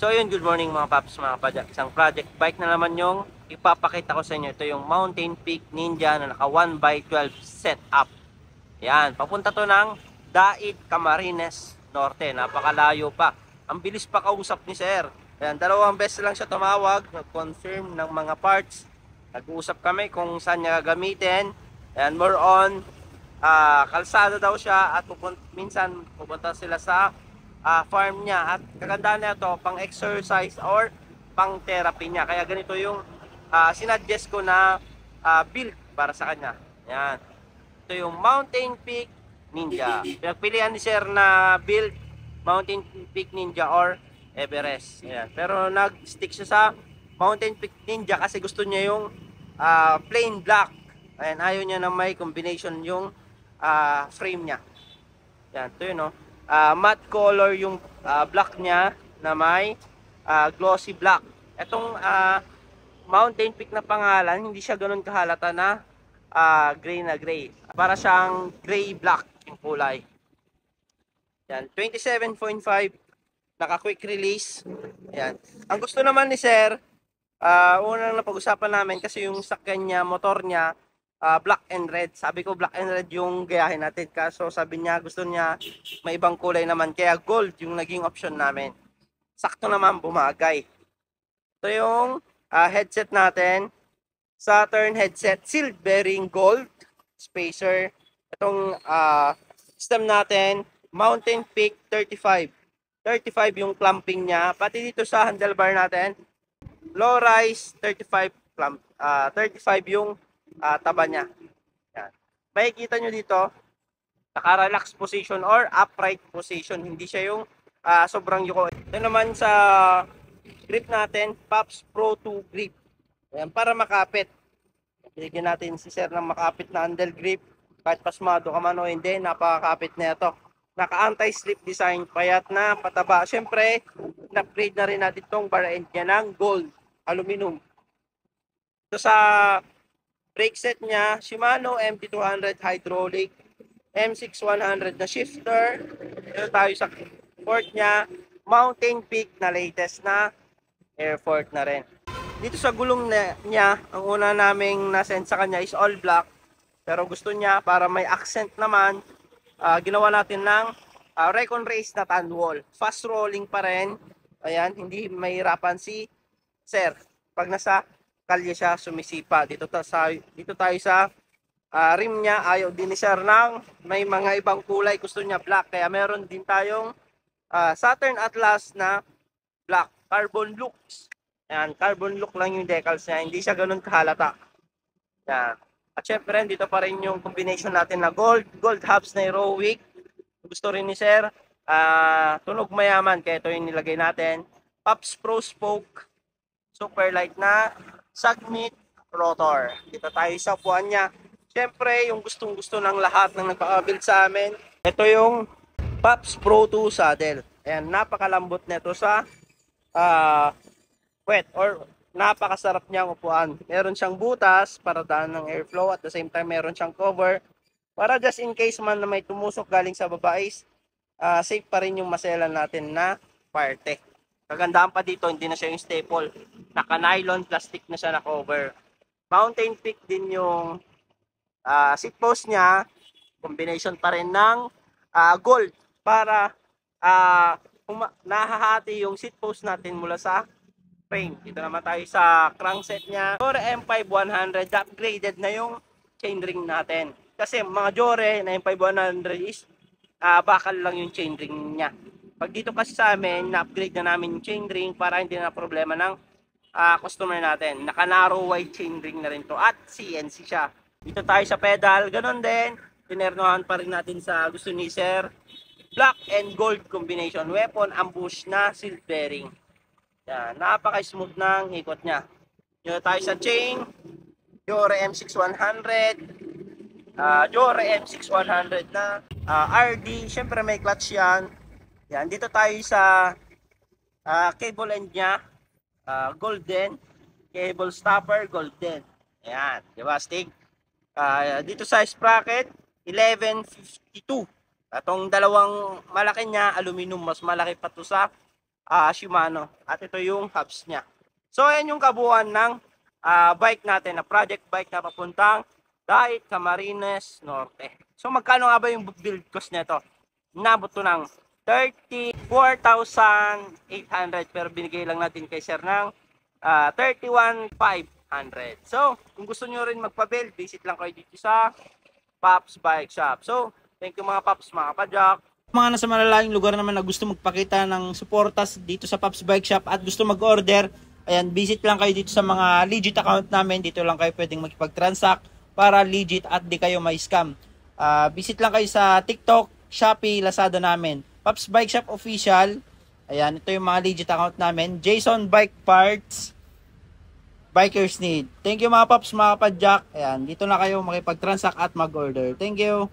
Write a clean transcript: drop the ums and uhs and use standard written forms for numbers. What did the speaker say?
So yun, good morning mga paps, mga padyak. Isang project bike na naman yung ipapakita ko sa inyo. Ito yung Mountain Peak Ninja na naka 1x12 setup. Yan, papunta to ng Daid, Camarines Norte. Napakalayo pa. Ang bilis pa kausap ni sir. Yan, dalawang beses lang siya tumawag, nag-confirm ng mga parts. Nag-uusap kami kung saan niya gagamitin. Yan, more on kalsada daw siya at minsan pupunta sila sa farm niya. At kagandahan na ito, pang exercise or pang therapy niya. Kaya ganito yung sinuggest ko na build para sa kanya. Yan. Ito yung Mountain Peak Ninja. Pinagpilian ni sir na build Mountain Peak Ninja or Everest. Yan. Pero nag-stick siya sa Mountain Peak Ninja kasi gusto niya yung plain black. Ayan, ayaw niya na may combination yung frame niya. Yan, ito yun, no? Matte color yung black niya na may glossy black. Itong Mountain Peak na pangalan, hindi siya ganun kahalata na gray na gray. Para siyang gray black yung kulay. Yan, 27.5 naka quick release. Yan. Ang gusto naman ni sir, unang napag-usapan namin kasi yung sakyan niya, motor niya, black and red. Sabi ko black and red yung gayahin natin. Kaso sabi niya gusto niya may ibang kulay naman. Kaya gold yung naging option namin. Sakto naman bumagay. Ito yung headset natin. Saturn headset. Sealed bearing gold. Spacer. Itong system natin. Mountain Peak 35. 35 yung clamping niya. Pati dito sa handlebar natin. Low rise 35 clamp. 35 yung taba niya. Yan. Makikita nyo dito, naka-relax position or upright position. Hindi siya yung sobrang yuko. Ito naman sa grip natin, Pops Pro 2 grip. Yan, para makapit. Bigyan natin si sir ng makapit na handle grip. Kahit pasmado ka man o hindi, napakakapit na ito. Naka-anti-slip design, payat na, pataba. Siyempre, na-upgrade na rin natin itong bar end niya ng gold, aluminum. Ito sa brake set niya, Shimano MT200 hydraulic, M6100 na shifter. Ito tayo sa port niya, Mountain Peak na latest na air port na rin. Dito sa gulong niya, ang una naming nasend sa kanya is all black. Pero gusto niya para may accent naman, ginawa natin ng Recon Race na tan wall. Fast rolling pa rin. Ayan, hindi mahirapan si sir. Pag nasa kalye siya, sumisipa. Dito tayo sa rim niya. Ayaw din ni sir ng may mga ibang kulay. Gusto niya black. Kaya meron din tayong Saturn Atlas na black. Carbon looks. Ayan, carbon look lang yung decals niya. Hindi siya ganun kahalata. Ayan. At syempre, dito pa rin yung combination natin na gold hubs na heroic. Gusto rin ni sir, tunog mayaman, kaya ito yung nilagay natin. Pops Pro Spoke, super light na Sagmit rotor. Dito tayo sa upuan niya. Syempre, yung gustong gusto ng lahat ng nagpaka-build sa amin. Ito yung Pops Pro 2 saddle. Ayan, napakalambot nito sa wet or napakasarap niyang upuan. Meron siyang butas para daan ng airflow, at the same time meron siyang cover para just in case man na may tumusok galing sa baba is safe pa rin yung maselan natin na parte. Kagandahan pa dito, hindi na siya yung staple. Naka-nylon plastic na siya na cover. Mountain Peak din yung seat post niya. Combination pa rin ng gold para nahahati yung seat post natin mula sa frame. Dito naman tayo sa crankset niya. Jore M5100, upgraded na yung chainring natin. Kasi mga Jore na M5100 is bakal lang yung chainring niya. Pag dito kasi sa amin, na-upgrade na namin yung chainring para hindi na problema ng customer natin. Naka-narrow wide chainring na rin to at CNC siya. Dito tayo sa pedal, ganun din. Tinernohan pa rin natin sa gusto ni sir. Black and gold combination weapon, ambush na sealed bearing. Yan, napaka-smooth ng ikot niya. Dito tayo sa chain, Jore M6100, Jore M6100 na RD, syempre may clutch yan. Yan, dito tayo sa cable end niya, golden, cable stopper, golden. Ayan, di ba, Stig? Dito sa sprocket, 1152. Atong dalawang malaki niya, aluminum, mas malaki pa to sa Shimano. At ito yung hubs niya. So, ayan yung kabuuan ng bike natin na project bike na papuntang Dait, Camarines Norte. So, magkano nga ba yung build cost nito? Nabot to ng 34,800 pero binigay lang natin kay sir ng 31,500. So, kung gusto nyo rin magpa-build, visit lang kayo dito sa Pops Bike Shop. So, thank you mga Pops, mga Pajak. Mga nasa malalayong lugar naman na gusto magpakita ng suportas dito sa Pops Bike Shop at gusto mag-order, ayan, visit lang kayo dito sa mga legit account namin. Dito lang kayo pwedeng makipag-transact para legit at di kayo may scam. Visit lang kayo sa TikTok, Shopee, Lazada namin. Pops Bike Shop Official. Ayan, ito yung mga legit account namin. Jason Bike Parts. Bikers Need. Thank you mga Pops, mga Padjak. Ayan, dito na kayo makipag-transact at mag-order. Thank you.